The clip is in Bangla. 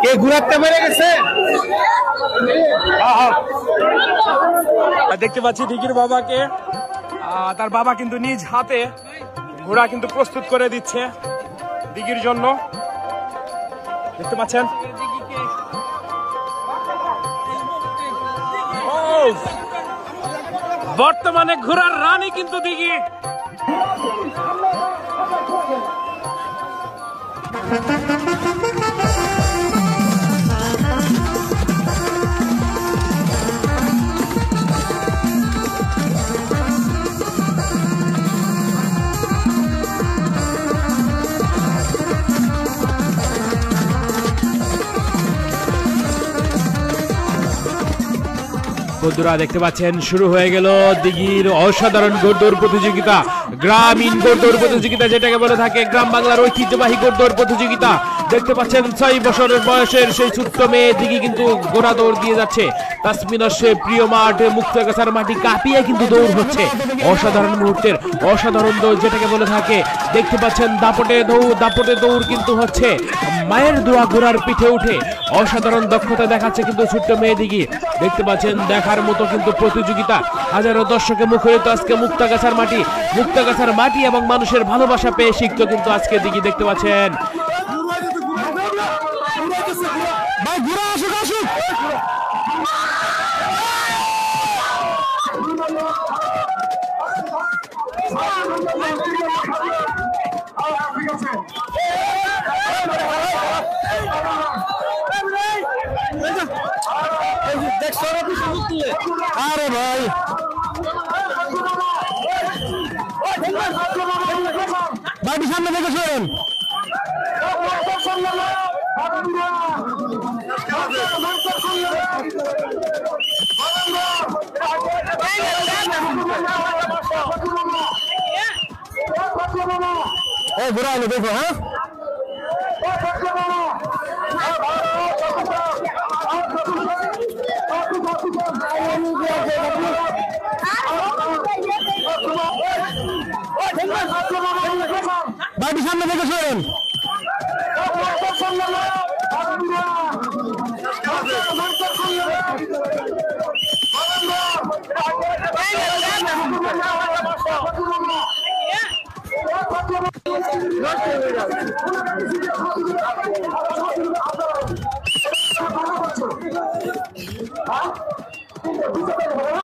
কে ঘুরাতে পেরে গেছে? দেখতে পাচ্ছি দিঘির বাবাকে, তার বাবা কিন্তু নিজ হাতে ঘোড়া কিন্তু প্রস্তুত করে দিচ্ছে দিঘির জন্য। দেখতে পাচ্ছেন বর্তমানে ঘোড়ার রানী কিন্তু দিঘি। বন্ধুরা দেখতে পাচ্ছেন শুরু হয়ে গেল দিঘির অসাধারণ ঘোড়দৌড় প্রতিযোগিতা, গ্রামীণ ঘোড়দৌড় প্রতিযোগিতা যেটাকে বলে থাকে, গ্রাম বাংলার ঐতিহ্যবাহী ঘোড়দৌড় প্রতিযোগিতা। দেখতে পাচ্ছেন 6 বছরের বয়সের সেই ছোট্ট মেয়ে দিঘি কিন্তু ঘোড়া দৌড় দিয়ে যাচ্ছে। তাসমিনার সে প্রিয় মাঠ মুক্তাগাছার মাটি কাঁপিয়ে কিন্তু দৌড় হচ্ছে। অসাধারণ মুহূর্তের অসাধারণ দৌড় যেটাকে বলে থাকে। দেখতে পাচ্ছেন দাপটে দৌড় কিন্তু হচ্ছে। মায়ের দোয়া ঘোড়ার পিঠে উঠে অসাধারণ দক্ষতা দেখাচ্ছে কিন্তু ছোট্ট মেয়ে দিঘি। দেখতে পাচ্ছেন দেখার মতো কিন্তু প্রতিযোগিতা, হাজারো দর্শকে মুখরিত আজকে মুক্তাগাছার মাটি এবং মানুষের ভালোবাসা পেয়ে শিখতো কিন্তু আজকে দিঘি। দেখতে পাচ্ছেন আরে ভাই বাড়ি সামনে থেকে সরেন। ঘোরা হলো দেখো। হ্যাঁ বাড়ি সামনে থেকে সরেন।